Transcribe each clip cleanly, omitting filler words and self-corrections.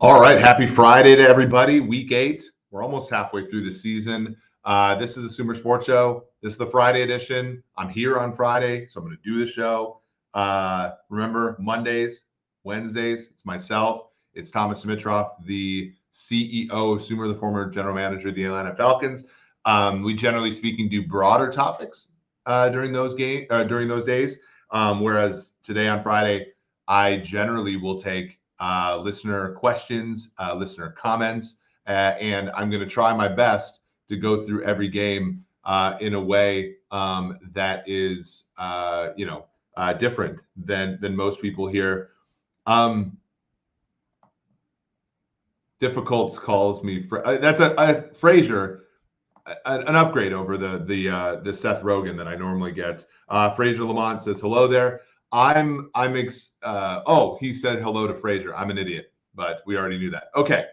All right, happy Friday to everybody. Week 8. We're almost halfway through the season. This is a Sumer Sports Show. This is the Friday edition. I'm here on Friday, so I'm going to do the show. Remember, Mondays, Wednesdays, it's myself. It's Thomas Dimitroff, the CEO of Sumer, the former general manager of the Atlanta Falcons. We generally speaking do broader topics during those days. Whereas today on Friday, I generally will take listener questions, listener comments, and I'm going to try my best to go through every game in a way that is, different than most people here. Difficult calls me. That's a Frazier, an upgrade over the Seth Rogen that I normally get. Frazier Lamont says hello there. He said hello to Frazier. I'm an idiot, but we already knew that. Okay.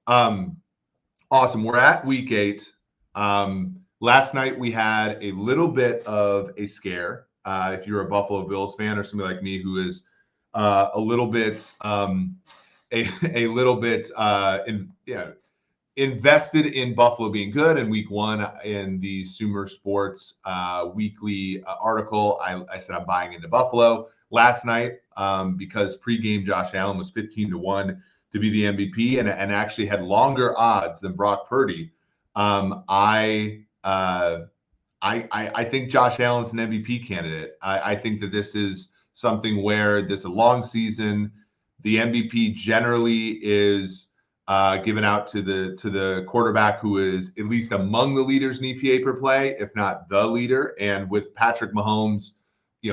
Awesome. We're at week 8. Last night we had a little bit of a scare. If you're a Buffalo Bills fan or somebody like me who is a little bit invested in Buffalo being good in week 1 in the Sumer Sports weekly article. I said I'm buying into Buffalo last night because pregame Josh Allen was 15-1 to be the MVP and actually had longer odds than Brock Purdy. I think Josh Allen's an MVP candidate. I think that this is something where this is a long season. The MVP generally is given out to the quarterback who is at least among the leaders in EPA per play, if not the leader. And with Patrick Mahomes,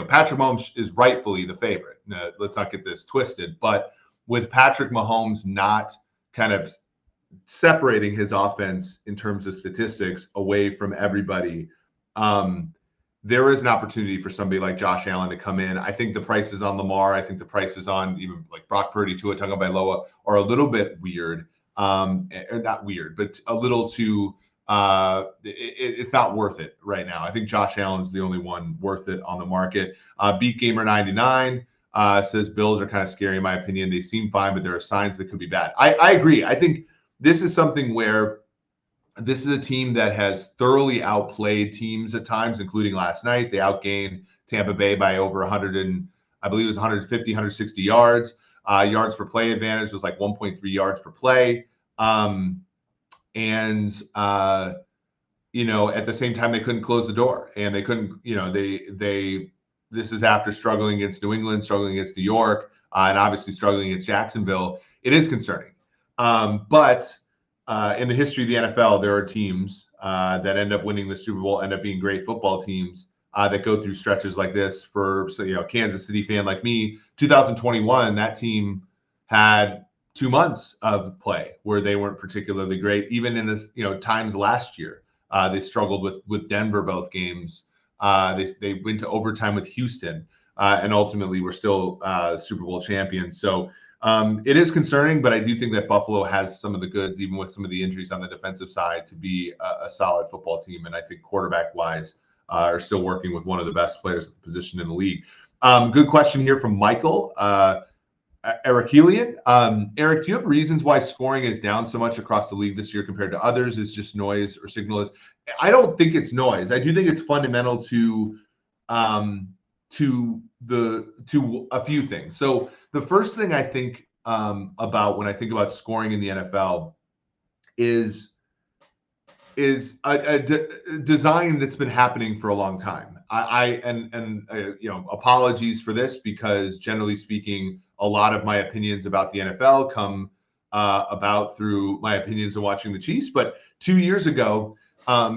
Patrick Mahomes is rightfully the favorite. Now, let's not get this twisted, but with Patrick Mahomes not kind of separating his offense in terms of statistics away from everybody, there is an opportunity for somebody like Josh Allen to come in. I think the prices on Lamar, I think the prices on even like Brock Purdy, Tua Tagovailoa are a little bit weird. Not weird, but a little too, it's not worth it right now. I think Josh Allen's the only one worth it on the market. Beat Gamer 99 says Bills are kind of scary in my opinion. They seem fine, but there are signs that could be bad. I agree. I think this is something where this is a team that has thoroughly outplayed teams at times, including last night. They outgained Tampa Bay by over 100 and I believe it was 150, 160 yards. Yards per play advantage was like 1.3 yards per play. At the same time, they couldn't close the door and they couldn't, this is after struggling against New England, struggling against New York, and obviously struggling against Jacksonville. It is concerning. But in the history of the NFL, there are teams that end up winning the Super Bowl, end up being great football teams that go through stretches like this. Kansas City fan like me, 2021, that team had 2 months of play where they weren't particularly great. Even in this, times last year, they struggled with Denver both games. They went to overtime with Houston, and ultimately were still Super Bowl champions. So it is concerning, but I do think that Buffalo has some of the goods, even with some of the injuries on the defensive side, to be a solid football team. And I think quarterback-wise, are still working with one of the best players at the position in the league. Good question here from Michael Ericelian. Eric, do you have reasons why scoring is down so much across the league this year compared to others? Is just noise or signal? I don't think it's noise. I do think it's fundamental to a few things. So the first thing I think about when I think about scoring in the NFL is a design that's been happening for a long time. Apologies for this because generally speaking, a lot of my opinions about the NFL come about through my opinions of watching the Chiefs. But 2 years ago,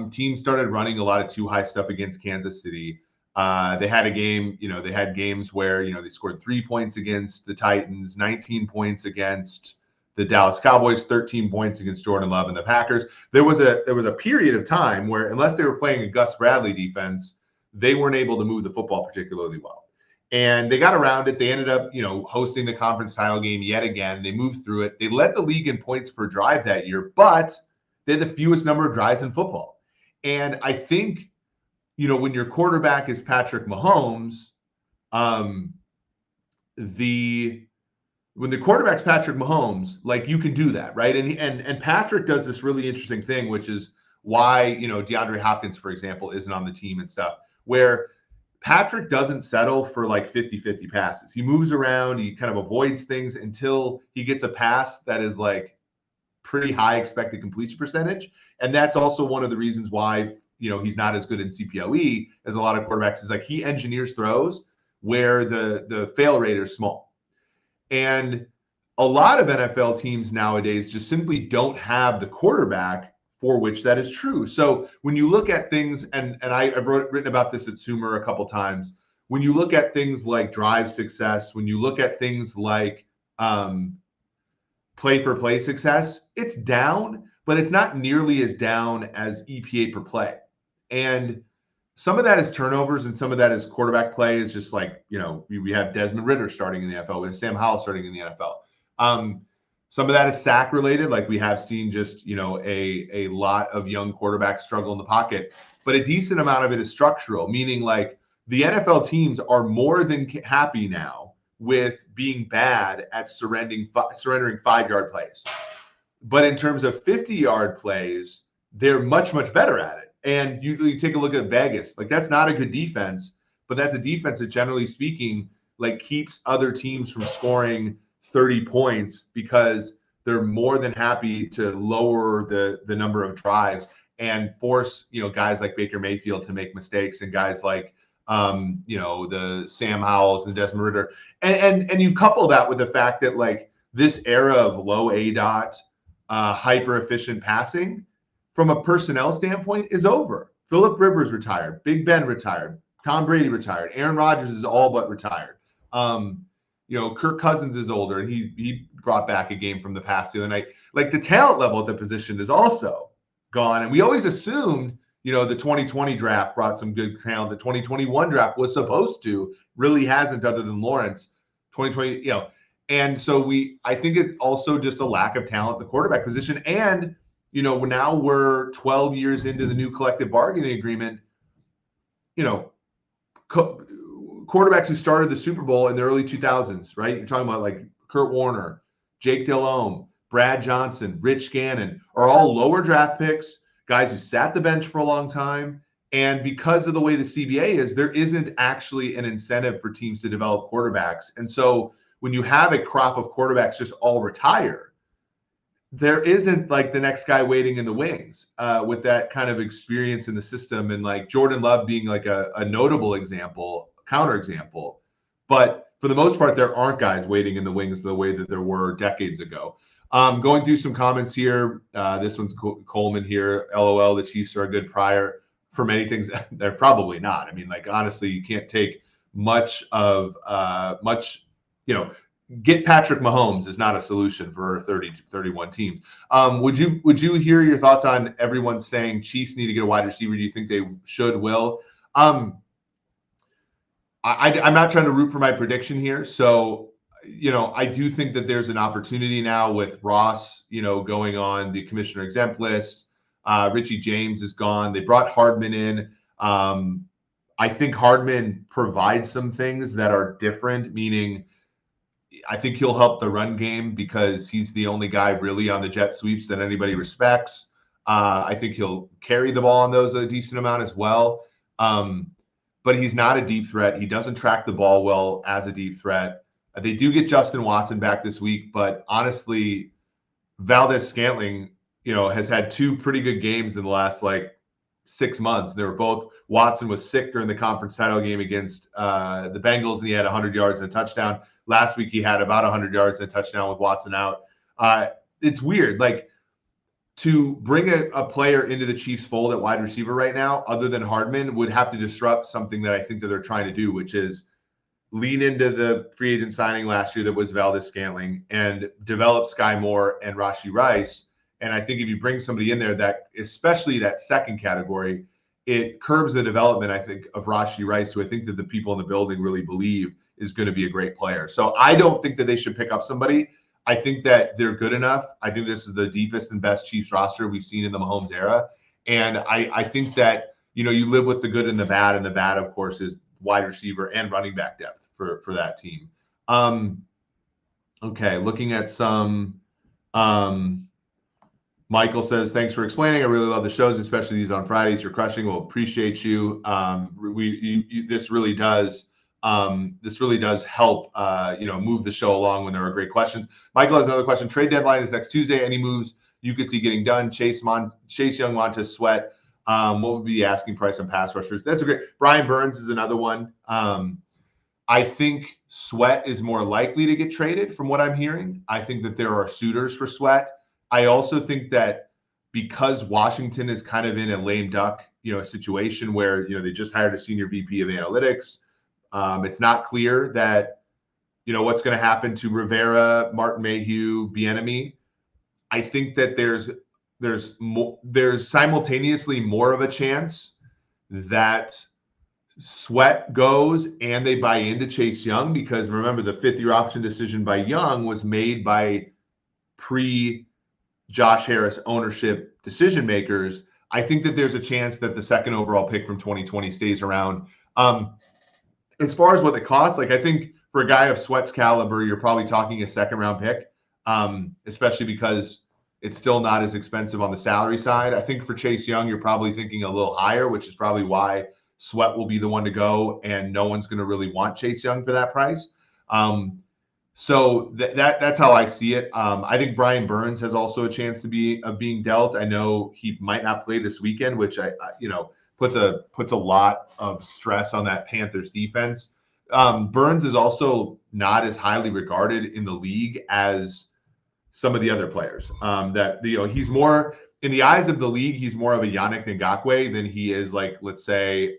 teams started running a lot of too high stuff against Kansas City. They had a game, they had games where, they scored 3 points against the Titans, 19 points against the Dallas Cowboys, 13 points against Jordan Love and the Packers. There was a period of time where, unless they were playing a Gus Bradley defense, they weren't able to move the football particularly well. And they got around it. They ended up, hosting the conference title game yet again. They moved through it. They led the league in points per drive that year, but they had the fewest number of drives in football. And I think, when your quarterback is Patrick Mahomes, when the quarterback's Patrick Mahomes, like you can do that, right? And Patrick does this really interesting thing, which is why, DeAndre Hopkins, for example, isn't on the team and stuff, where Patrick doesn't settle for like 50-50 passes. He moves around, he kind of avoids things until he gets a pass that is like pretty high expected completion percentage. And that's also one of the reasons why, he's not as good in CPOE as a lot of quarterbacks, is like he engineers throws where the fail rate is small. And a lot of NFL teams nowadays just simply don't have the quarterback for which that is true. So when you look at things, and I've written about this at Sumer a couple times, when you look at things like drive success, when you look at things like play-for-play success, it's down, but it's not nearly as down as EPA per play. And some of that is turnovers, and some of that is quarterback play. Is just like, we have Desmond Ridder starting in the NFL, we have Sam Howell starting in the NFL. Some of that is sack related, like we have seen just, a lot of young quarterbacks struggle in the pocket, but a decent amount of it is structural, meaning like the NFL teams are more than happy now with being bad at surrendering 5-yard plays. But in terms of 50-yard plays, they're much, much better at it. And you take a look at Vegas, like that's not a good defense, but that's a defense that generally speaking, like keeps other teams from scoring 30 points because they're more than happy to lower the number of drives and force, guys like Baker Mayfield to make mistakes, and guys like, the Sam Howells and Desmond Ridder. And you couple that with the fact that like this era of low ADOT, hyper efficient passing, from a personnel standpoint, is over. Phillip Rivers retired, Big Ben retired, Tom Brady retired, Aaron Rodgers is all but retired. Kirk Cousins is older, and he brought back a game from the past the other night. Like the talent level at the position is also gone, and we always assumed, the 2020 draft brought some good talent. The 2021 draft was supposed to, really hasn't, other than Lawrence. 2020, and so I think it's also just a lack of talent at the quarterback position. And now we're 12 years into the new collective bargaining agreement. Quarterbacks who started the Super Bowl in the early 2000s, right? You're talking about like Kurt Warner, Jake Delhomme, Brad Johnson, Rich Gannon, are all lower draft picks, guys who sat the bench for a long time. And because of the way the CBA is, there isn't actually an incentive for teams to develop quarterbacks. And so when you have a crop of quarterbacks just all retire, there isn't like the next guy waiting in the wings with that kind of experience in the system. And like Jordan Love being like a notable counterexample. But for the most part, there aren't guys waiting in the wings the way that there were decades ago. Going through some comments here. This one's Coleman here. LOL, the Chiefs are a good prior for many things. They're probably not. I mean, like, honestly, you can't take much, get Patrick Mahomes is not a solution for 31 teams. Would you hear your thoughts on everyone saying Chiefs need to get a wide receiver? Do you think they will? I'm not trying to root for my prediction here. So, I do think that there's an opportunity now with Ross, going on the commissioner exempt list. Richie James is gone. They brought Hardman in. I think Hardman provides some things that are different, meaning I think he'll help the run game because he's the only guy really on the jet sweeps that anybody respects. I think he'll carry the ball on those a decent amount as well. But he's not a deep threat. He doesn't track the ball well as a deep threat. They do get Justin Watson back this week, but honestly, Valdez-Scantling, has had 2 pretty good games in the last 6 months. They were both, Watson was sick during the conference title game against the Bengals, and he had 100 yards and a touchdown. Last week, he had about 100 yards and a touchdown with Watson out. It's weird. To bring a player into the Chiefs fold at wide receiver right now, other than Hardman, would have to disrupt something that I think that they're trying to do, which is lean into the free agent signing last year that was Valdez-Scantling and develop Sky Moore and Rashee Rice. And I think if you bring somebody in there that, especially that second category, it curbs the development, I think, of Rashee Rice, who I think that the people in the building really believe is going to be a great player. So I don't think that they should pick up somebody. I think that they're good enough. I think this is the deepest and best Chiefs roster we've seen in the Mahomes era. And I think that, you live with the good and the bad. And the bad, of course, is wide receiver and running back depth for that team. Okay, looking at some. Michael says, thanks for explaining. I really love the shows, especially these on Fridays. You're crushing. We'll appreciate you. This really does help, move the show along when there are great questions. Michael has another question. Trade deadline is next Tuesday. Any moves you could see getting done? Chase Young, Montez Sweat. What would be the asking price on pass rushers? That's a great. Brian Burns is another one. I think Sweat is more likely to get traded from what I'm hearing. I think that there are suitors for Sweat. I also think that because Washington is kind of in a lame duck, situation where, they just hired a senior VP of analytics. It's not clear that, what's going to happen to Rivera, Martin Mayhew, Bieniemy. I think that there's simultaneously more of a chance that Sweat goes and they buy into Chase Young, because remember, the 5th-year option decision by Young was made by Josh Harris ownership decision makers. I think that there's a chance that the 2nd overall pick from 2020 stays around. As far as what it costs, I think for a guy of Sweat's caliber, you're probably talking a 2nd-round pick, especially because it's still not as expensive on the salary side. I think for Chase Young, you're probably thinking a little higher, which is probably why Sweat will be the one to go, and no one's going to really want Chase Young for that price. So that's how I see it. I think Brian Burns has also a chance to being dealt. I know he might not play this weekend, which puts a lot of stress on that Panthers defense. Burns is also not as highly regarded in the league as some of the other players. He's more in the eyes of the league. He's more of a Yannick Ngakoue than he is, like, let's say.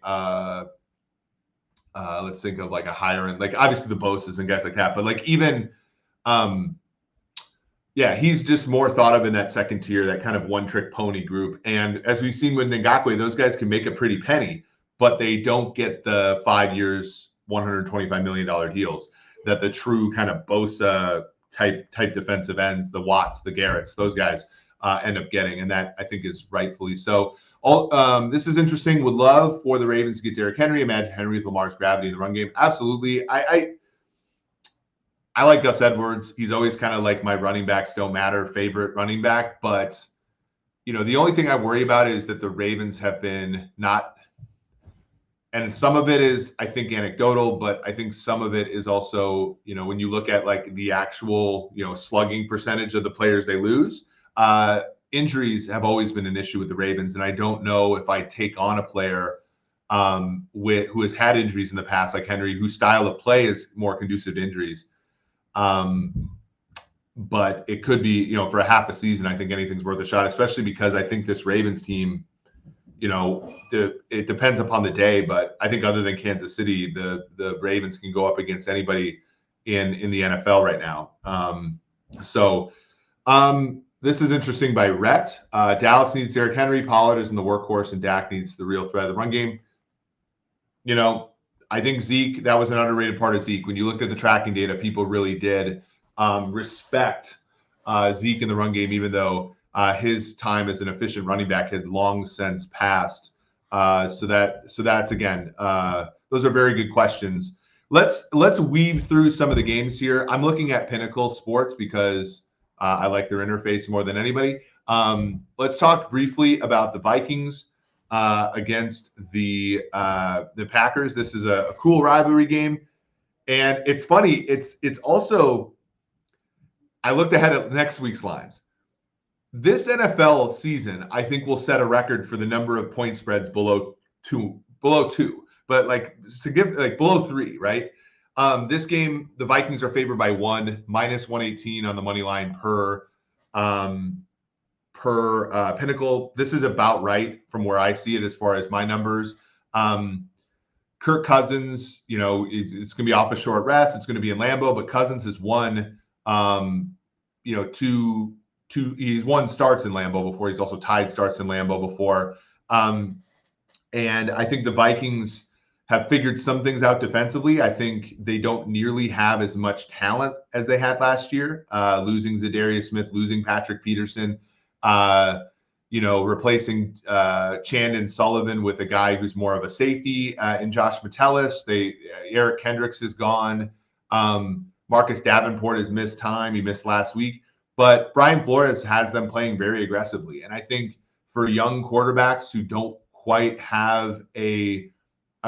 Let's think of like a higher end, like obviously the Bosa's and guys like that, but like even, he's just more thought of in that 2nd tier, that kind of one-trick pony group. And as we've seen with Ngakoue, those guys can make a pretty penny, but they don't get the 5 years, $125 million deals that the true kind of Bosa type defensive ends, the Watts, the Garretts, those guys end up getting, and that I think is rightfully so. This is interesting. Would love for the Ravens to get Derrick Henry. Imagine Henry with Lamar's gravity in the run game. Absolutely. I like Gus Edwards. He's always kind of like my running backs don't matter favorite running back. But, the only thing I worry about is that the Ravens have been not, and some of it is, I think, anecdotal, but I think some of it is also, when you look at like the actual, slugging percentage of the players they lose, injuries have always been an issue with the Ravens, and I don't know if I take on a player who has had injuries in the past, like Henry, whose style of play is more conducive to injuries. But it could be, for a half a season, I think anything's worth a shot, especially because I think this Ravens team, it depends upon the day, but I think other than Kansas City, the Ravens can go up against anybody in the NFL right now. This is interesting by Rhett. Dallas needs Derrick Henry. Pollard is in the workhorse, and Dak needs the real threat of the run game. I think Zeke, that was an underrated part of Zeke. When you looked at the tracking data, people really did respect Zeke in the run game, even though his time as an efficient running back had long since passed. So that's again, those are very good questions. Let's weave through some of the games here. I'm looking at Pinnacle Sports because I like their interface more than anybody. Let's talk briefly about the Vikings against the Packers. This is a cool rivalry game, and it's funny. It's also, I looked ahead at next week's lines. This NFL season, I think, will set a record for the number of point spreads below two, but below 3, right? This game, the Vikings are favored by 1, -118 on the money line per Pinnacle. This is about right from where I see it as far as my numbers. Kirk Cousins, it's going to be off a short rest. It's going to be in Lambeau, but Cousins has won, he's won starts in Lambeau before. He's also tied starts in Lambeau before. And I think the Vikings have figured some things out defensively. I think they don't nearly have as much talent as they had last year, losing Zadarius Smith, losing Patrick Peterson, replacing Chandon Sullivan with a guy who's more of a safety in Josh Metellus. Eric Kendricks is gone. Marcus Davenport has missed time. He missed last week. But Brian Flores has them playing very aggressively. And I think for young quarterbacks who don't quite have a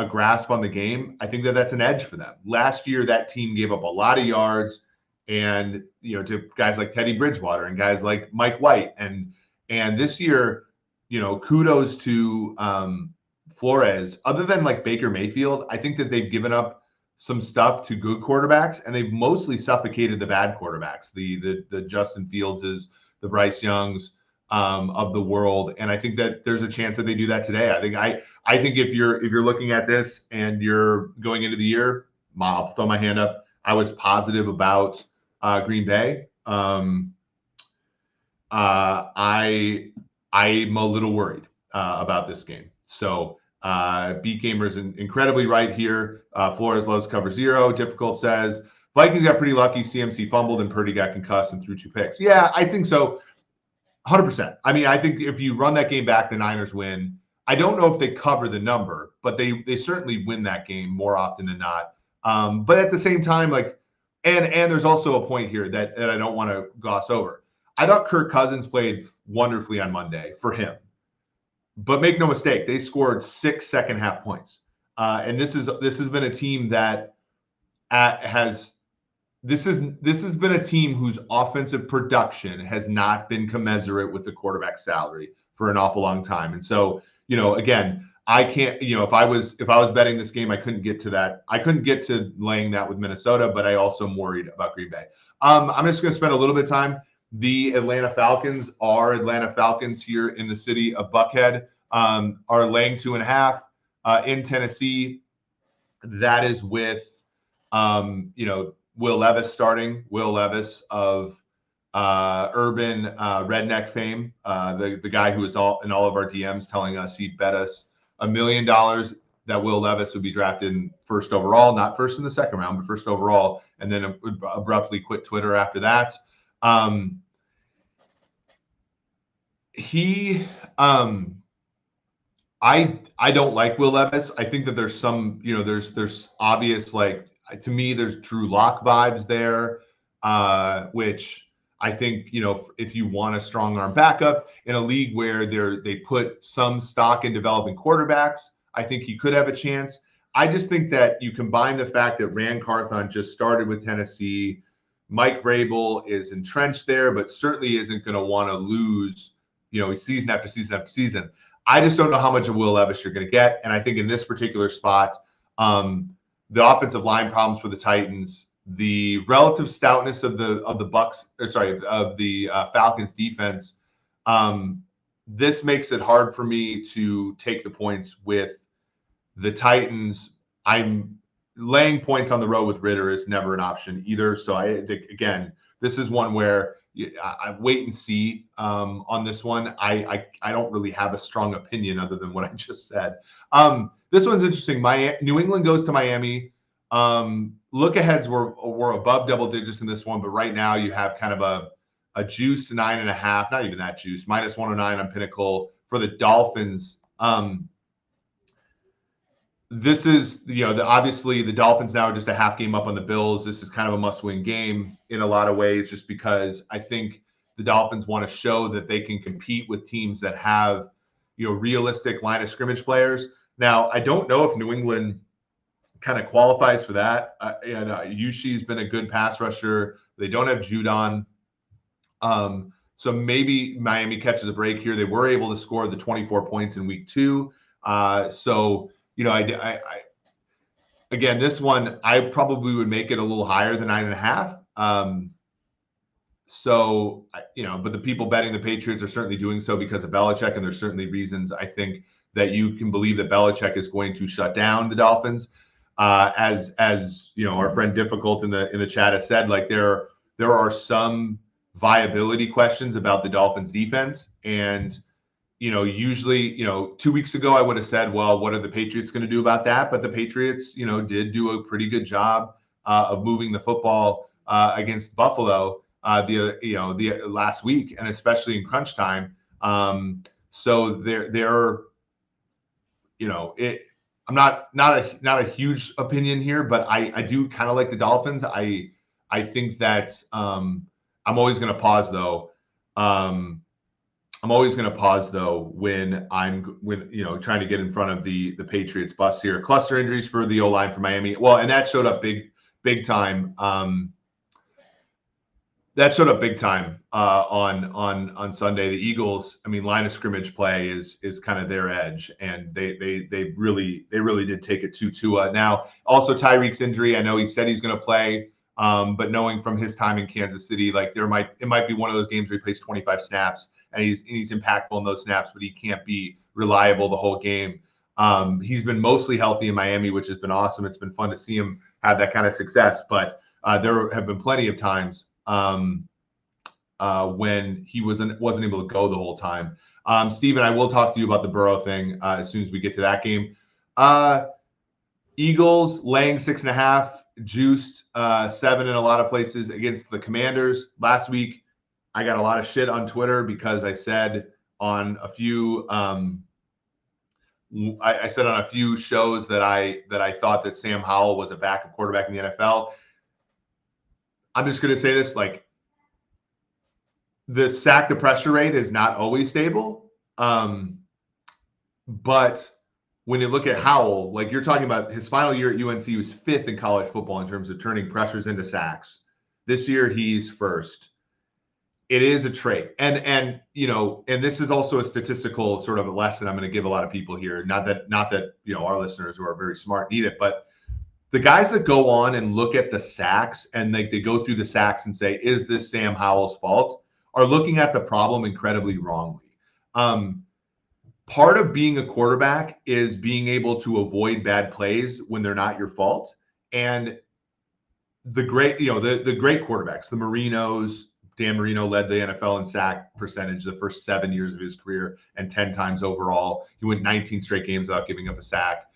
grasp on the game, I think that that's an edge for them. Last year, that team gave up a lot of yards, and to guys like Teddy Bridgewater and guys like Mike White, and this year, kudos to Flores. Other than like Baker Mayfield, I think that they've given up some stuff to good quarterbacks, and they've mostly suffocated the bad quarterbacks, the Justin Fieldses, the Bryce Youngs of the world. And I think that there's a chance that they do that today. I think if you're looking at this and you're going into the year, I'll throw my hand up. I was positive about Green Bay. I'm a little worried about this game. So Beat Gamer's incredibly right here. Flores loves cover 0. Difficult says Vikings got pretty lucky. CMC fumbled and Purdy got concussed and threw 2 picks. Yeah, I think so. 100%. I mean, I think if you run that game back, the Niners win. I don't know if they cover the number, but they certainly win that game more often than not. But at the same time, and there's also a point here that I don't want to gloss over. I thought Kirk Cousins played wonderfully on Monday for him. But make no mistake, they scored 6 second-half points. And this has been a team that has been a team whose offensive production has not been commensurate with the quarterback salary for an awful long time. And so, again, I can't, if I was betting this game, I couldn't get to that. I couldn't get to laying that with Minnesota, but I also am worried about Green Bay. I'm just going to spend a little bit of time. The Atlanta Falcons are Atlanta Falcons here in the city of Buckhead, are laying 2.5 in Tennessee. That is with, Will Levis starting. Will Levis of urban redneck fame, the guy who was in all of our DMs telling us he'd bet us $1 million that Will Levis would be drafted first overall, not first in the second round, but first overall, and then abruptly quit Twitter after that. I don't like Will Levis. I think that there's some, there's obvious, to me, there's Drew Lock vibes there, which I think, if you want a strong arm backup in a league where they put some stock in developing quarterbacks, I think he could have a chance. I just think that you combine the fact that Rand Carthon just started with Tennessee, Mike Vrabel is entrenched there, but certainly isn't going to want to lose, season after season after season. I just don't know how much of Will Levis you're going to get. And I think in this particular spot, the offensive line problems for the Titans, the relative stoutness of the Falcons defense, this makes it hard for me to take the points with the Titans. I'm laying points on the road with Ritter is never an option either. So I think, again, this is one where I wait and see on this one. I don't really have a strong opinion other than what I just said. This one's interesting. New England goes to Miami. Look aheads were above double digits in this one, but right now you have kind of a juiced 9.5, not even that juiced, -109 on Pinnacle for the Dolphins. This is, obviously the Dolphins now are just a half game up on the Bills. This is kind of a must-win game in a lot of ways, just because I think the Dolphins want to show that they can compete with teams that have, realistic line of scrimmage players. Now, I don't know if New England kind of qualifies for that. And Yushi's been a good pass rusher. They don't have Judon. So maybe Miami catches a break here. They were able to score the 24 points in week 2. Again, this one, I probably would make it a little higher than 9.5. But the people betting the Patriots are certainly doing so because of Belichick, and there's certainly reasons I think that you can believe that Belichick is going to shut down the Dolphins. As our friend Difficult in the chat has said, there are some viability questions about the Dolphins defense, and usually, 2 weeks ago, I would have said, well, what are the Patriots going to do about that? But the Patriots, did do a pretty good job of moving the football against Buffalo the last week, and especially in crunch time. So they're I'm not a huge opinion here, but I do kind of like the Dolphins. I I think that I'm always going to pause though. I'm always going to pause though when trying to get in front of the Patriots bus here. Cluster injuries for the O-line for Miami. Well, and that showed up big time. That showed up big time on Sunday. The Eagles, I mean, line of scrimmage play is kind of their edge, and they really did take it to Tua. Now, also Tyreek's injury. I know he said he's going to play, but knowing from his time in Kansas City, like it might be one of those games where he plays 25 snaps and he's impactful in those snaps, but he can't be reliable the whole game. He's been mostly healthy in Miami, which has been awesome. It's been fun to see him have that kind of success, but there have been plenty of times when he wasn't able to go the whole time. Steven, I will talk to you about the Burrow thing as soon as we get to that game. Eagles laying 6.5, juiced 7 in a lot of places against the Commanders. Last week, I got a lot of shit on Twitter because I said on a few I said on a few shows that I thought that Sam Howell was a backup quarterback in the NFL. I'm just going to say this, like, the sack to pressure rate is not always stable. But when you look at Howell, like you're talking about his final year at UNC, he was 5th in college football in terms of turning pressures into sacks. This year, he's 1st. It is a trait. And this is also a statistical sort of a lesson I'm going to give a lot of people here. Not that our listeners who are very smart need it, but the guys that go on and look at the sacks and they go through the sacks and say, is this Sam Howell's fault, are looking at the problem incredibly wrongly. Part of being a quarterback is being able to avoid bad plays when they're not your fault. And the great quarterbacks, the Marinos, Dan Marino led the NFL in sack percentage the first 7 years of his career and 10 times overall. He went 19 straight games without giving up a sack.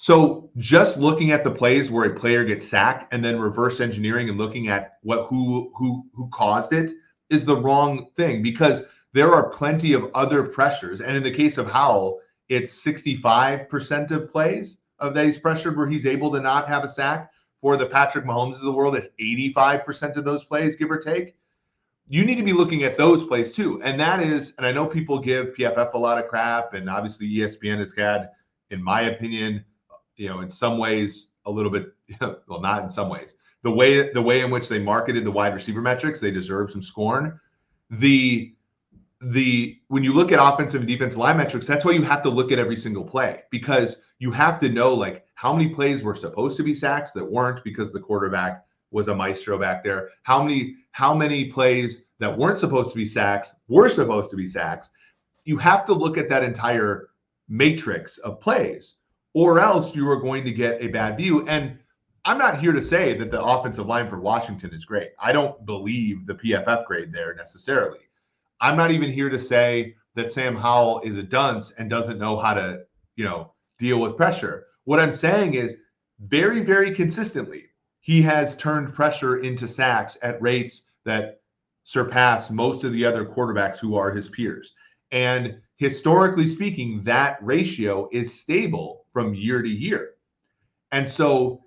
So just looking at the plays where a player gets sacked and then reverse engineering and looking at who caused it is the wrong thing, because there are plenty of other pressures. And in the case of Howell, it's 65% of plays of that he's pressured where he's able to not have a sack. For the Patrick Mahomes of the world, it's 85% of those plays, give or take. You need to be looking at those plays too. And that is, and I know people give PFF a lot of crap, and obviously ESPN has had, in my opinion, in some ways a little bit, well, not in some ways, the way in which they marketed the wide receiver metrics, they deserve some scorn. When you look at offensive and defensive line metrics, that's why you have to look at every single play, because you have to know like how many plays were supposed to be sacks that weren't because the quarterback was a maestro back there. How many plays that weren't supposed to be sacks were supposed to be sacks. You have to look at that entire matrix of plays, or else you are going to get a bad view. And I'm not here to say that the offensive line for Washington is great. I don't believe the PFF grade there necessarily. I'm not even here to say that Sam Howell is a dunce and doesn't know how to, deal with pressure. What I'm saying is very, very consistently, he has turned pressure into sacks at rates that surpass most of the other quarterbacks who are his peers. And historically speaking, that ratio is stable from year to year. And so,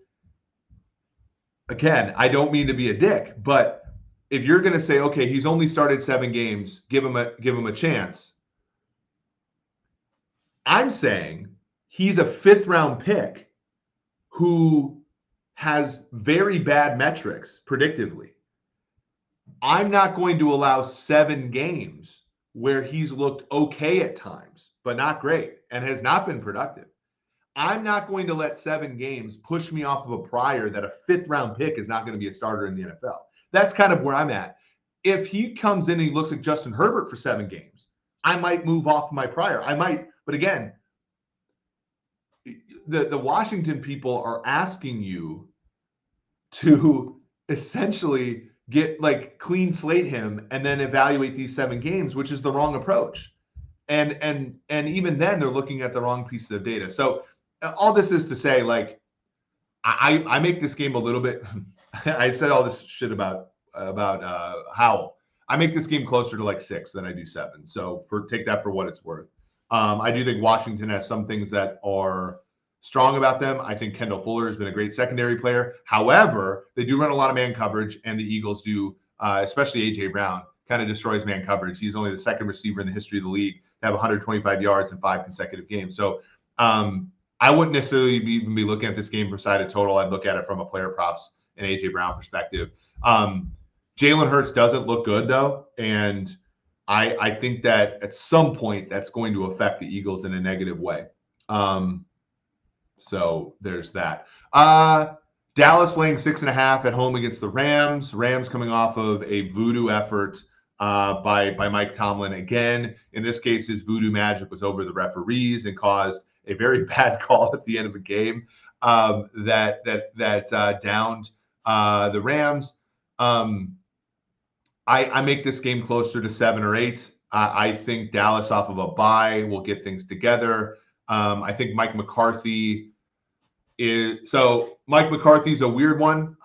again, I don't mean to be a dick, but if you're going to say, okay, he's only started 7 games, give him a chance. I'm saying he's a 5th round pick who has very bad metrics predictively. I'm not going to allow 7 games where he's looked okay at times, but not great, and has not been productive. I'm not going to let 7 games push me off of a prior that a 5th round pick is not going to be a starter in the NFL. That's kind of where I'm at. If he comes in and he looks like Justin Herbert for 7 games, I might move off my prior. I might, but again, the Washington people are asking you to essentially get clean slate him and then evaluate these 7 games, which is the wrong approach. And even then they're looking at the wrong pieces of data. So all this is to say, I make this game a little bit, I said all this shit about Howell. I make this game closer to 6 than I do 7. So take that for what it's worth. I do think Washington has some things that are strong about them. I think Kendall Fuller has been a great secondary player. However, they do run a lot of man coverage, and the Eagles do, especially A.J. Brown, kind of destroys man coverage. He's only the second receiver in the history of the league to have 125 yards in 5 consecutive games. So I wouldn't necessarily even be looking at this game for sided total. I'd look at it from a player props and A.J. Brown perspective. Jalen Hurts doesn't look good, though, and I think that at some point that's going to affect the Eagles in a negative way. So there's that. Dallas laying 6.5 at home against the Rams. Rams coming off of a voodoo effort by Mike Tomlin. Again, in this case, his voodoo magic was over the referees and caused a very bad call at the end of the game that downed the Rams. I make this game closer to 7 or 8. I think Dallas off of a bye will get things together. I think Mike McCarthy is Mike McCarthy's a weird one.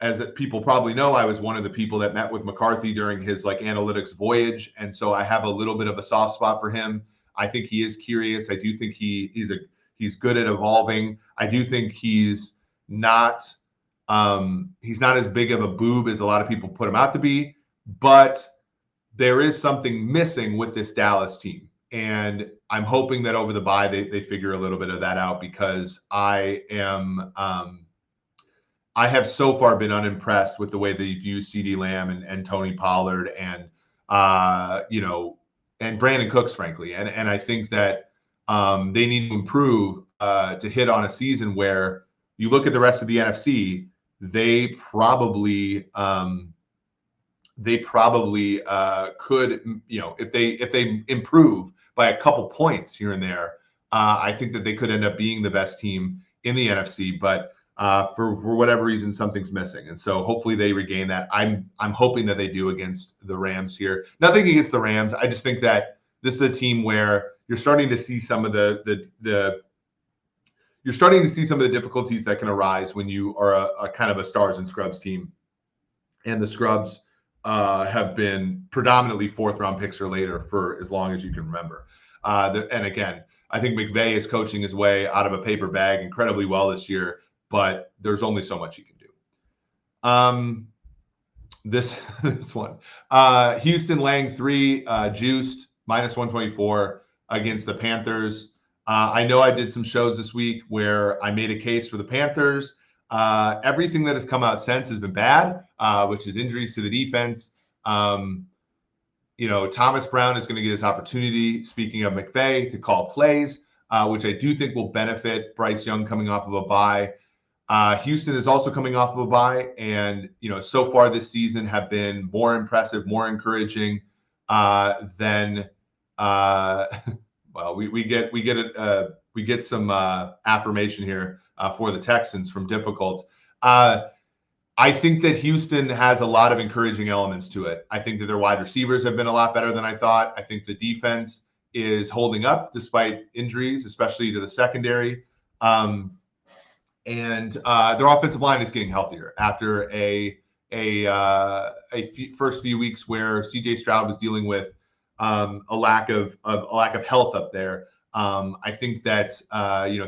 As people probably know, I was one of the people that met with McCarthy during his analytics voyage, and so I have a little bit of a soft spot for him. I think he is curious. I do think he's good at evolving. I do think he's not as big of a boob as a lot of people put him out to be, but there is something missing with this Dallas team. And I'm hoping that over the bye, they figure a little bit of that out, because I have so far been unimpressed with the way they've used CeeDee Lamb and Tony Pollard and Brandon Cooks, frankly. And I think that they need to improve to hit on a season where you look at the rest of the NFC, they probably could, if they improve by a couple points here and there, I think that they could end up being the best team in the NFC. But for whatever reason, something's missing, and so hopefully they regain that. I'm hoping that they do against the Rams here. Nothing against the Rams. I just think that this is a team where you're starting to see some of the difficulties that can arise when you are a kind of a stars and scrubs team, and the scrubs have been predominantly 4th round picks or later for as long as you can remember. And again, I think McVay is coaching his way out of a paper bag incredibly well this year, but there's only so much he can do. This one, Houston laying 3, juiced -124 against the Panthers. I know I did some shows this week where I made a case for the Panthers. Everything that has come out since has been bad, which is injuries to the defense. Thomas Brown is going to get his opportunity, speaking of McVay, to call plays, which I do think will benefit Bryce Young coming off of a bye. Houston is also coming off of a bye, and so far this season have been more impressive, more encouraging than well, we get some affirmation here for the Texans from Difficult. I think that Houston has a lot of encouraging elements to it. I think that their wide receivers have been a lot better than I thought. I think the defense is holding up despite injuries, especially to the secondary. And their offensive line is getting healthier after a first few weeks where C.J. Stroud was dealing with a lack of health up there. I think that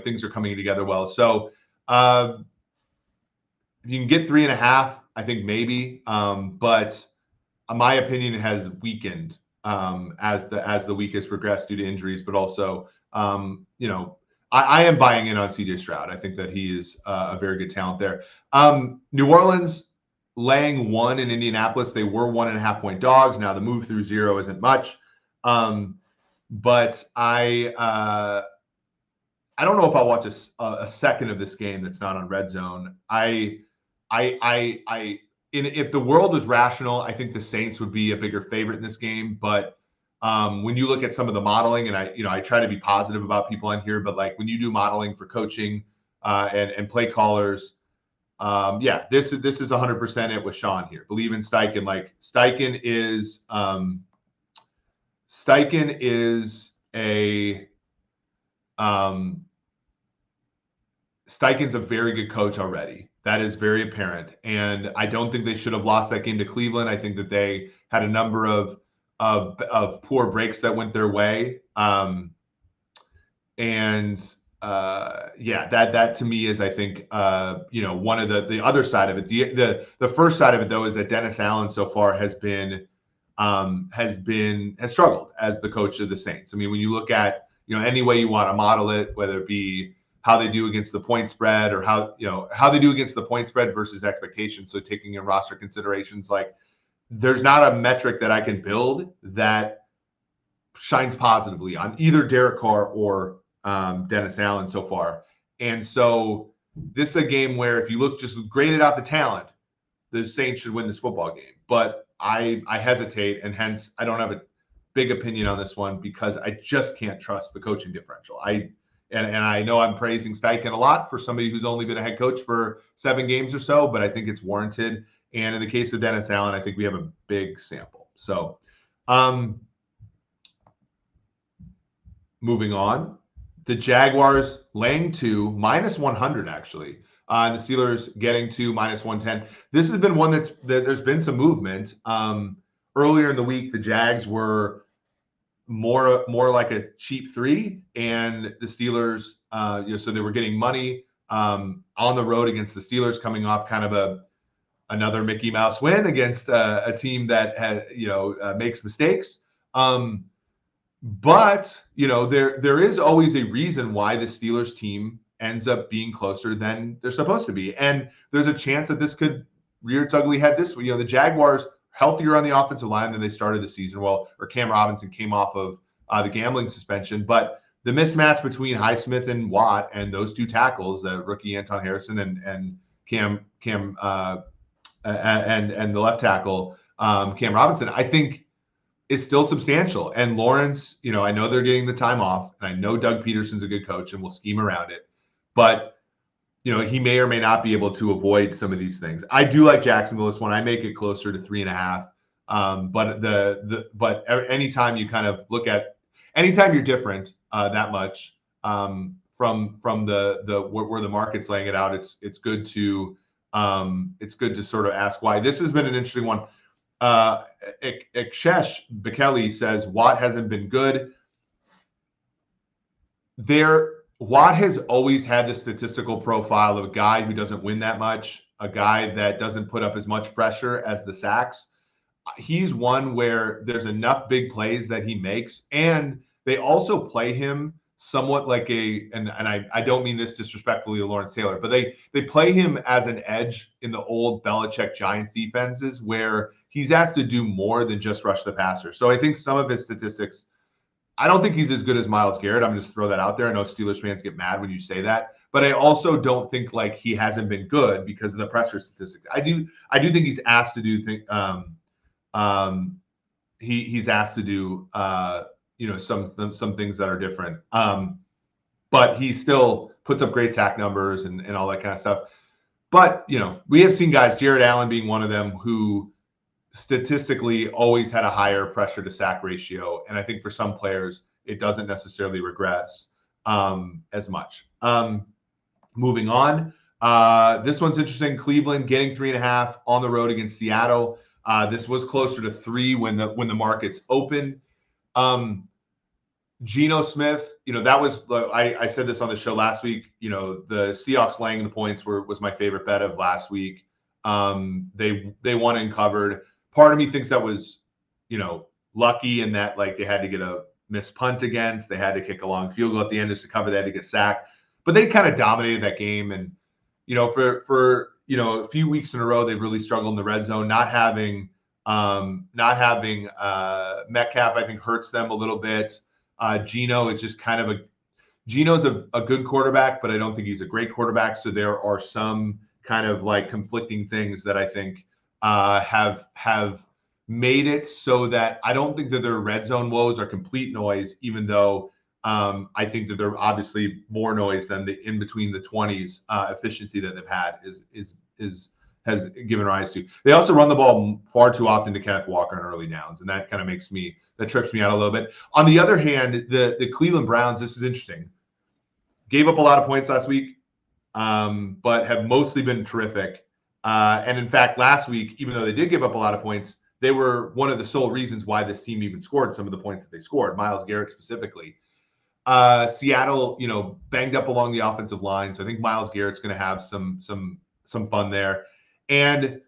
things are coming together well. So if you can get 3.5, I think maybe. But my opinion has weakened as the week has progressed due to injuries, but also I am buying in on C.J. Stroud. I think that he is a very good talent there. New Orleans laying 1 in Indianapolis. They were 1.5-point dogs. Now the move through 0 isn't much. But I don't know if I'll watch a second of this game that's not on Red Zone. If the world was rational, I think the Saints would be a bigger favorite in this game. But when you look at some of the modeling, and I try to be positive about people on here, but when you do modeling for coaching and play callers, this is 100% it with Sean here. Believe in Steichen. Steichen Steichen's a very good coach already. That is very apparent. And I don't think they should have lost that game to Cleveland. I think that they had a number of poor breaks that went their way. And yeah, that to me is, I think, one of the other side of it. The first side of it, though, is that Dennis Allen so far has struggled as the coach of the Saints. I mean, when you look at, any way you want to model it, whether it be how they do against the point spread or how they do against the point spread versus expectations. So taking in roster considerations, like there's not a metric that I can build that shines positively on either Derek Carr or Dennis Allen so far. And so this is a game where if you look just graded out the talent, the Saints should win this football game. But I hesitate, and hence I don't have a big opinion on this one because I just can't trust the coaching differential. And I know I'm praising Steichen a lot for somebody who's only been a head coach for 7 games or so, but I think it's warranted. And in the case of Dennis Allen, I think we have a big sample. So moving on, the Jaguars laying 2, -100 actually. And the Steelers getting to -110. This has been one there's been some movement. Earlier in the week, the Jags were more like a cheap 3, and the Steelers, so they were getting money on the road against the Steelers, coming off kind of another Mickey Mouse win against a team that makes mistakes. But there is always a reason why the Steelers team ends up being closer than they're supposed to be, and there's a chance that this could rear its ugly head this week. The Jaguars healthier on the offensive line than they started the season. Or Cam Robinson came off of the gambling suspension, but the mismatch between Highsmith and Watt and those two tackles, the rookie Anton Harrison and Cam and the left tackle Cam Robinson, I think is still substantial. And Lawrence, I know they're getting the time off, and I know Doug Peterson's a good coach and will scheme around it, but he may or may not be able to avoid some of these things. I do like Jacksonville this one. I make it closer to 3.5. But anytime you kind of look at, anytime you're different that much from the where the market's laying it out, it's good to sort of ask why. This has been an interesting one. Ikshesh Bekele says Watt hasn't been good. Watt has always had the statistical profile of a guy who doesn't win that much, a guy that doesn't put up as much pressure as the sacks. He's one where there's enough big plays that he makes, and they also play him somewhat like and I don't mean this disrespectfully to Lawrence Taylor, but they play him as an edge in the old Belichick Giants defenses where he's asked to do more than just rush the passer. So I think some of his statistics, I don't think he's as good as Myles Garrett. I'm just throw that out there. I know Steelers fans get mad when you say that, but I also don't think like he hasn't been good because of the pressure statistics. I do think he's asked to do things. He's asked to do some things that are different. But he still puts up great sack numbers and all that kind of stuff. But we have seen guys, Jared Allen being one of them, who statistically always had a higher pressure to sack ratio. And I think for some players, it doesn't necessarily regress as much. Moving on. This one's interesting. Cleveland getting 3.5 on the road against Seattle. This was closer to 3 when the markets opened. Geno Smith, that was, I said this on the show last week, the Seahawks laying the points was my favorite bet of last week. They won and covered. Part of me thinks that was, lucky in that like they had to get a missed punt against, they had to kick a long field goal at the end just to cover, they had to get sacked, but they kind of dominated that game. And, for a few weeks in a row, they've really struggled in the red zone. Not having Metcalf, I think, hurts them a little bit. Geno is just kind of Geno's a good quarterback, but I don't think he's a great quarterback. So there are some kind of like conflicting things that I think have made it so that I don't think that their red zone woes are complete noise, even though I think that they're obviously more noise than the in between the 20s efficiency that they've had has given rise to. They also run the ball far too often to Kenneth Walker in early downs, and that kind of trips me out a little bit. On the other hand, the Cleveland Browns, this is interesting, gave up a lot of points last week, but have mostly been terrific. And in fact, last week, even though they did give up a lot of points, they were one of the sole reasons why this team even scored some of the points that they scored, Myles Garrett specifically. Seattle, banged up along the offensive line. So I think Myles Garrett's going to have some fun there. And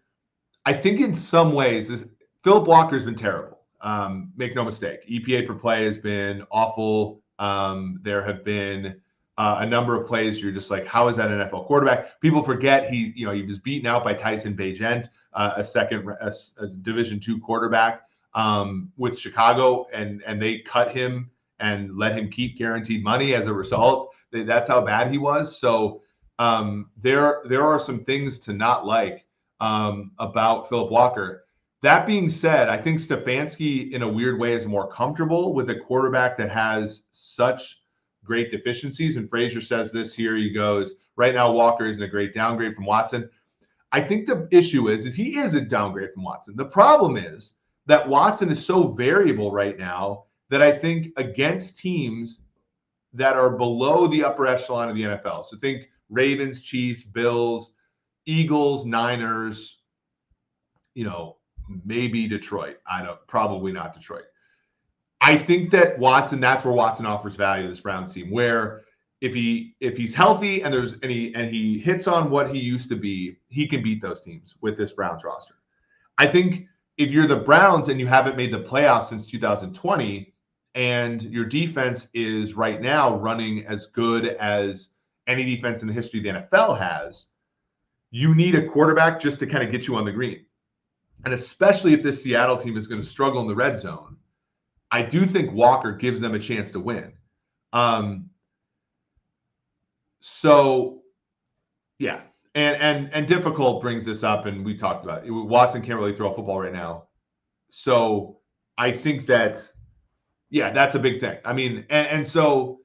I think in some ways, Philip Walker's been terrible. Make no mistake. EPA per play has been awful. There have been a number of plays you're just like, how is that an NFL quarterback? People forget he was beaten out by Tyson Bagent, a Division II quarterback with Chicago, and they cut him and let him keep guaranteed money as a result. That's how bad he was. So there are some things to not like about Philip Walker. That being said, I think Stefanski, in a weird way, is more comfortable with a quarterback that has such great deficiencies. And Frazier says this here. He goes, right now, Walker isn't a great downgrade from Watson. I think the issue is he is a downgrade from Watson. The problem is that Watson is so variable right now that I think against teams that are below the upper echelon of the NFL. So think Ravens, Chiefs, Bills, Eagles, Niners, maybe Detroit. Probably not Detroit. I think that that's where Watson offers value to this Browns team, where if he's healthy and he hits on what he used to be, he can beat those teams with this Browns roster. I think if you're the Browns and you haven't made the playoffs since 2020, and your defense is right now running as good as any defense in the history of the NFL has, you need a quarterback just to kind of get you on the green. And especially if this Seattle team is going to struggle in the red zone, I do think Walker gives them a chance to win. So, yeah. And difficult brings this up, and we talked about it. Watson can't really throw a football right now. So I think that, yeah, that's a big thing. I mean, and so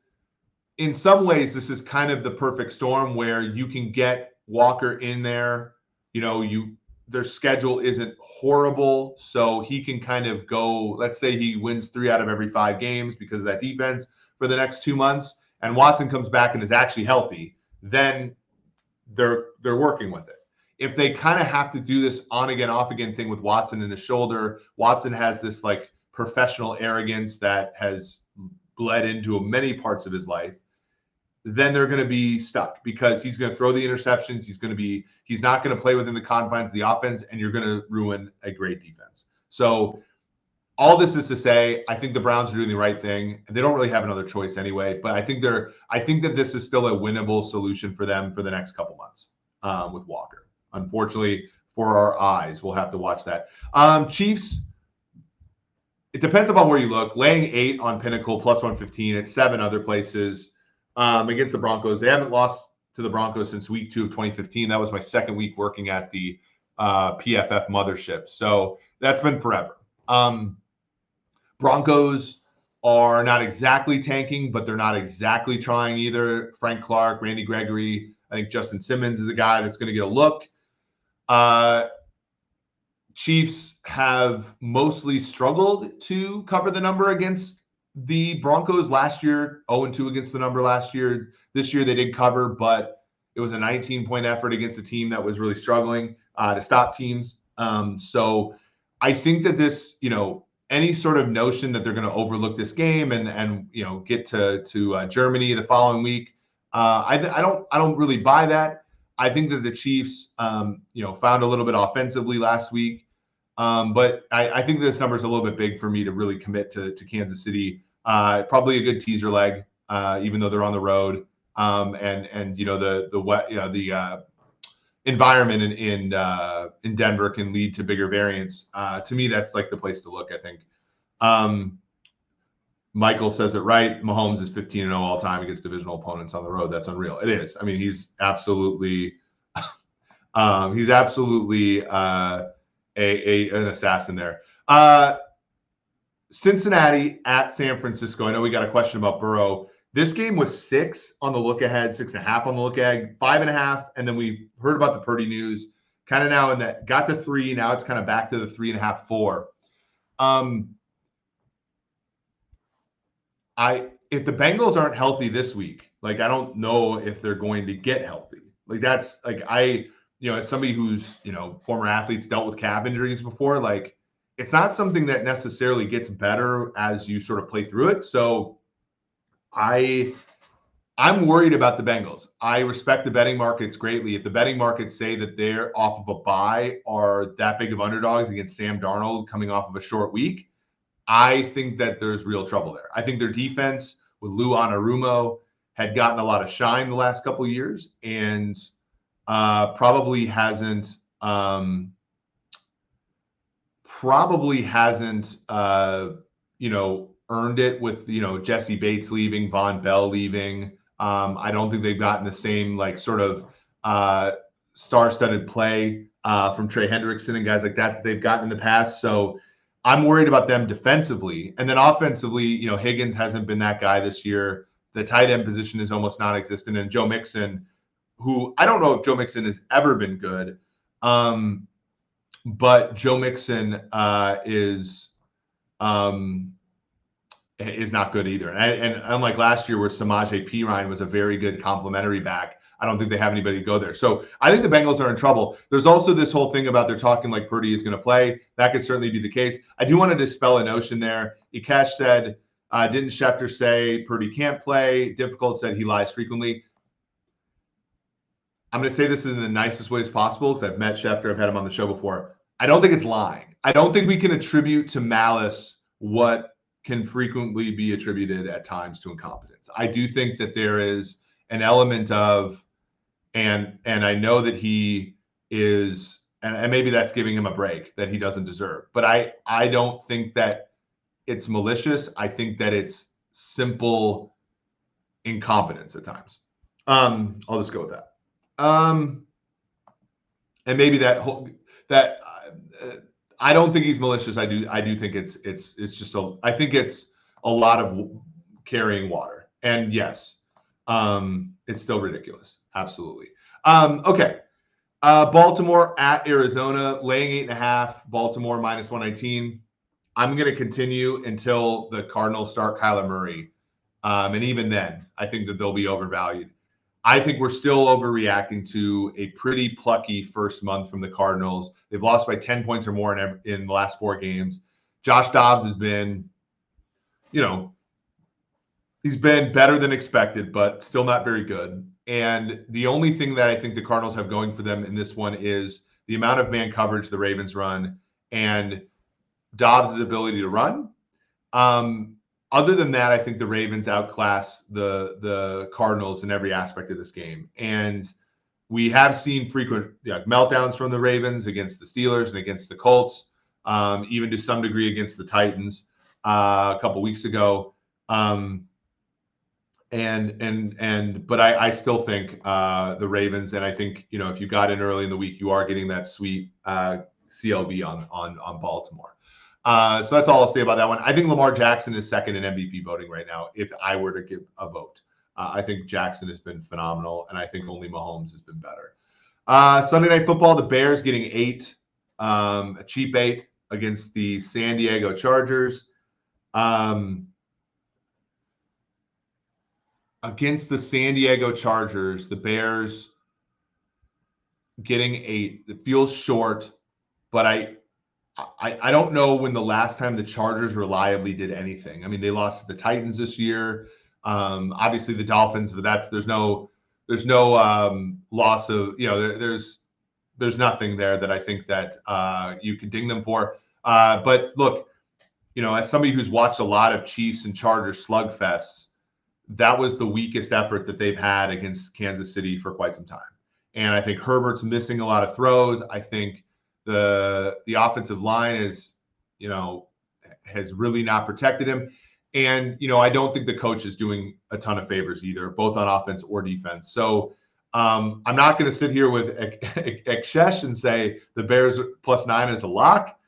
in some ways, this is kind of the perfect storm where you can get Walker in there. Their schedule isn't horrible, so he can kind of go, let's say he wins 3 out of every 5 games because of that defense for the next 2 months, and Watson comes back and is actually healthy, then they're working with it. If they kind of have to do this on again, off again thing with Watson in the shoulder, Watson has this like professional arrogance that has bled into many parts of his life, then they're going to be stuck because he's going to throw the interceptions. He's not going to play within the confines of the offense, and you're going to ruin a great defense. So all this is to say, I think the Browns are doing the right thing, and they don't really have another choice anyway. But I think that this is still a winnable solution for them for the next couple months with Walker. Unfortunately, for our eyes, we'll have to watch that. Chiefs. It depends upon where you look. Laying 8 on Pinnacle plus 115 at 7 other places. Against the Broncos. They haven't lost to the Broncos since week 2 of 2015. That was my second week working at the PFF mothership. So that's been forever. Broncos are not exactly tanking, but they're not exactly trying either. Frank Clark, Randy Gregory. I think Justin Simmons is a guy that's going to get a look. Chiefs have mostly struggled to cover the number against the Broncos last year, 0-2 against the number last year. This year they did cover, but it was a 19-point effort against a team that was really struggling to stop teams. So I think that this, any sort of notion that they're going to overlook this game and get to Germany the following week, I don't really buy that. I think that the Chiefs, found a little bit offensively last week. But I think this number is a little bit big for me to really commit to Kansas City. Probably a good teaser leg, even though they're on the road. And the environment in Denver can lead to bigger variance. To me, that's like the place to look, I think. Michael says it right. Mahomes is 15-0 all time against divisional opponents on the road. That's unreal. It is. I mean, he's absolutely an assassin there. Cincinnati at San Francisco. I know we got a question about Burrow. This game was 6 on the look ahead, 6.5 on the look ahead, 5.5, and then we heard about the Purdy news. Kind of now in that got to 3. Now it's kind of back to the 3.5, 4. If the Bengals aren't healthy this week, like I don't know if they're going to get healthy. Like that's like as somebody who's, former athletes dealt with calf injuries before, like it's not something that necessarily gets better as you sort of play through it. So I'm worried about the Bengals. I respect the betting markets greatly. If the betting markets say that they're off of a bye or that big of underdogs against Sam Darnold coming off of a short week, I think that there's real trouble there. I think their defense with Lou Anarumo had gotten a lot of shine the last couple of years and probably hasn't earned it with, Jesse Bates leaving, Von Bell leaving. I don't think they've gotten the same sort of star-studded play from Trey Hendrickson and guys like that they've gotten in the past. So I'm worried about them defensively. And then offensively, Higgins hasn't been that guy this year. The tight end position is almost non-existent. And Joe Mixon, who I don't know if Joe Mixon has ever been good, but Joe Mixon is not good either. And unlike last year where Samaje Perine was a very good complementary back, I don't think they have anybody to go there. So I think the Bengals are in trouble. There's also this whole thing about they're talking like Purdy is going to play. That could certainly be the case. I do want to dispel a notion there. Ikesh said, didn't Schefter say Purdy can't play? Difficult said he lies frequently. I'm going to say this in the nicest ways possible because I've met Schefter. I've had him on the show before. I don't think it's lying. I don't think we can attribute to malice what can frequently be attributed at times to incompetence. I do think that there is an element of, and I know that he is, and maybe that's giving him a break that he doesn't deserve. But I don't think that it's malicious. I think that it's simple incompetence at times. I'll just go with that. And maybe that I don't think he's malicious. I do think it's just I think it's a lot of carrying water. And yes, it's still ridiculous. Absolutely. Okay. Baltimore at Arizona, laying 8.5. Baltimore minus 119. I'm going to continue until the Cardinals start Kyler Murray. And even then, I think that they'll be overvalued. I think we're still overreacting to a pretty plucky first month from the Cardinals. They've lost by 10 points or more in the last 4 games. Josh Dobbs has been, he's been better than expected, but still not very good. And the only thing that I think the Cardinals have going for them in this one is the amount of man coverage the Ravens run and Dobbs' ability to run. Other than that, I think the Ravens outclass the Cardinals in every aspect of this game. And we have seen frequent meltdowns from the Ravens against the Steelers and against the Colts, even to some degree against the Titans a couple weeks ago. But I still think the Ravens, and I think, if you got in early in the week, you are getting that sweet CLV on Baltimore. So that's all I'll say about that one. I think Lamar Jackson is second in MVP voting right now. If I were to give a vote, I think Jackson has been phenomenal, and I think only Mahomes has been better. Sunday Night Football, the Bears getting 8, a cheap 8 against the San Diego Chargers. Against the San Diego Chargers, the Bears getting 8. It feels short, but I don't know when the last time the Chargers reliably did anything. I mean, they lost to the Titans this year. Obviously the Dolphins, but there's no loss of, there's nothing there that I think that you can ding them for. But look, as somebody who's watched a lot of Chiefs and Chargers slugfests, that was the weakest effort that they've had against Kansas City for quite some time. And I think Herbert's missing a lot of throws. I think the offensive line has really not protected him. And, I don't think the coach is doing a ton of favors either, both on offense or defense. So I'm not going to sit here with Ekshesh and say the Bears +9 is a lock.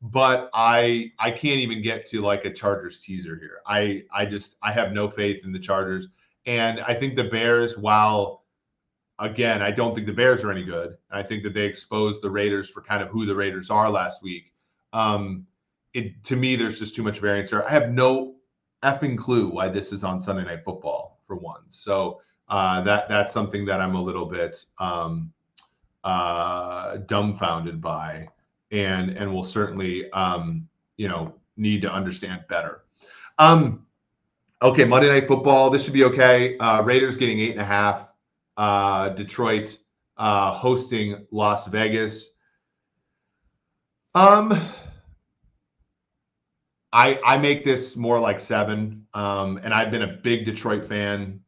But I can't even get to like a Chargers teaser here. I have no faith in the Chargers. And I think the Bears, while again, I don't think the Bears are any good. I think that they exposed the Raiders for kind of who the Raiders are last week. To me, there's just too much variance there. I have no effing clue why this is on Sunday Night Football, for one. So that's something that I'm a little bit dumbfounded by, and will certainly need to understand better. Okay, Monday Night Football. This should be okay. Raiders getting 8.5. Detroit hosting Las Vegas. I make this more like 7. And I've been a big Detroit fan,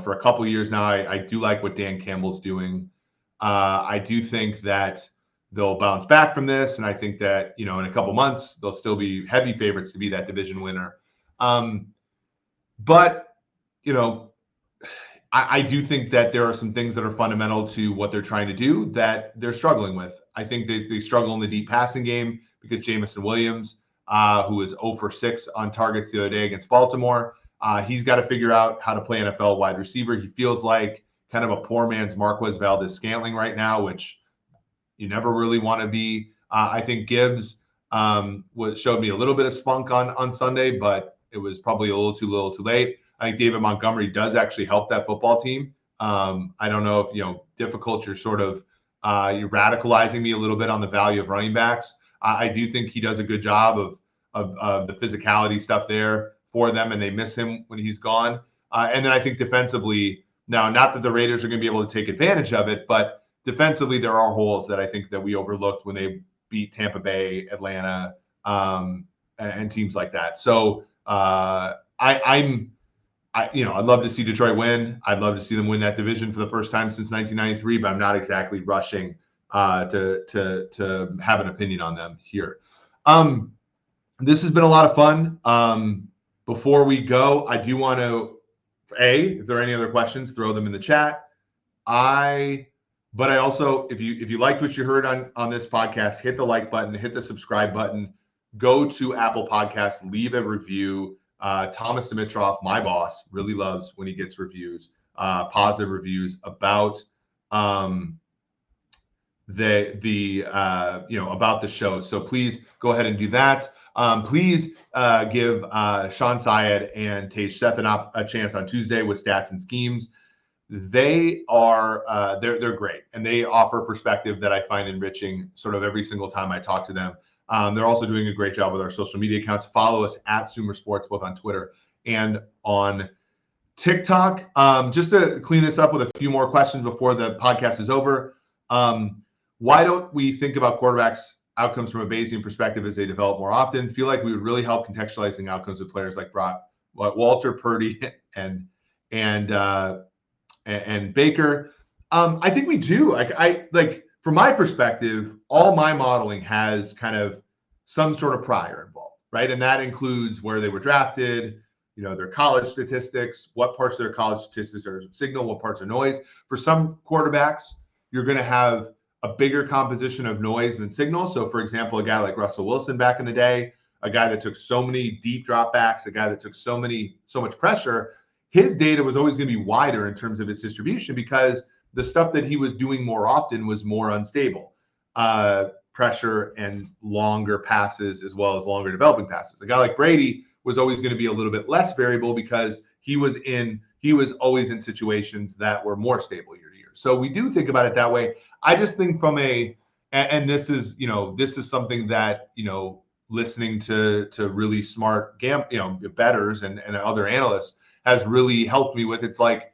for a couple of years now. I do like what Dan Campbell's doing. I do think that they'll bounce back from this, and I think that in a couple months they'll still be heavy favorites to be that division winner. But I do think that there are some things that are fundamental to what they're trying to do that they're struggling with. I think they struggle in the deep passing game because Jameson Williams, who was 0 for 6 on targets the other day against Baltimore, he's got to figure out how to play NFL wide receiver. He feels like kind of a poor man's Marquez Valdes-Scantling right now, which you never really want to be. I think Gibbs showed me a little bit of spunk on Sunday, but it was probably a little too late. I think David Montgomery does actually help that football team. I don't know if, difficult, you're sort of you're radicalizing me a little bit on the value of running backs. I do think he does a good job of the physicality stuff there for them, and they miss him when he's gone. And then I think defensively, now, not that the Raiders are going to be able to take advantage of it, but defensively there are holes that I think that we overlooked when they beat Tampa Bay, Atlanta, and teams like that. So I'd love to see Detroit win. I'd love to see them win that division for the first time since 1993, but I'm not exactly rushing to have an opinion on them here. This has been a lot of fun. Before we go, I do want to, if there are any other questions, throw them in the chat. But I also, if you liked what you heard on this podcast, hit the like button, hit the subscribe button, go to Apple Podcasts, leave a review. Thomas Dimitrov, my boss, really loves when he gets reviews, positive reviews about about the show. So please go ahead and do that. Please give Sean Syed and Tej Stefan a chance on Tuesday with Stats and Schemes. They are they're great, and they offer perspective that I find enriching sort of every single time I talk to them. They're also doing a great job with our social media accounts. Follow us at Sumer Sports, both on Twitter and on TikTok. Just to clean this up with a few more questions before the podcast is over. Why don't we think about quarterbacks' outcomes from a Bayesian perspective as they develop more often? Feel like we would really help contextualizing outcomes with players like Walter, Purdy, and Baker. I think we do. I from my perspective, all my modeling has kind of some sort of prior involved, right? And that includes where they were drafted, their college statistics, what parts of their college statistics are signal, what parts are noise. For some quarterbacks, you're going to have a bigger composition of noise than signal. So, for example, a guy like Russell Wilson back in the day, a guy that took so many deep dropbacks, a guy that took so much pressure, his data was always going to be wider in terms of its distribution because the stuff that he was doing more often was more unstable. Pressure and longer passes as well as longer developing passes. A guy like Brady was always going to be a little bit less variable because he was always in situations that were more stable year to year. So we do think about it that way. I just think and this is something that, listening to really smart bettors and other analysts has really helped me with. It's like,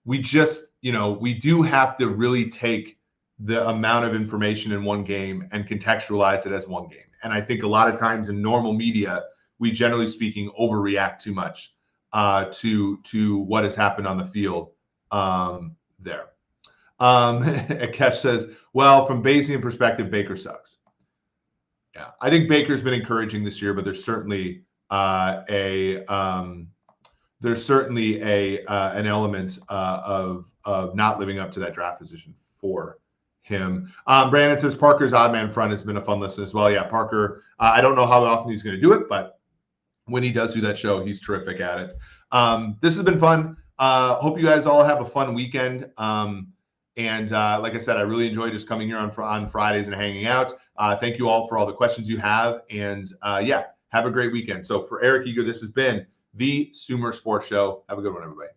we do have to really take the amount of information in one game and contextualize it as one game. And I think a lot of times in normal media, we generally speaking overreact too much to what has happened on the field there. Akesh says, well, from Bayesian perspective, Baker sucks. Yeah, I think Baker's been encouraging this year, but there's certainly an element of not living up to that draft position for him. Brandon says Parker's odd man front has been a fun listen as well. Yeah, Parker, I don't know how often he's going to do it, but when he does do that show, he's terrific at it. This has been fun. Hope you guys all have a fun weekend. And like I said, I really enjoy just coming here on Fridays and hanging out. Thank you all for all the questions you have. And have a great weekend. So for Eric Eager, this has been the Sumer Sports Show. Have a good one, everybody.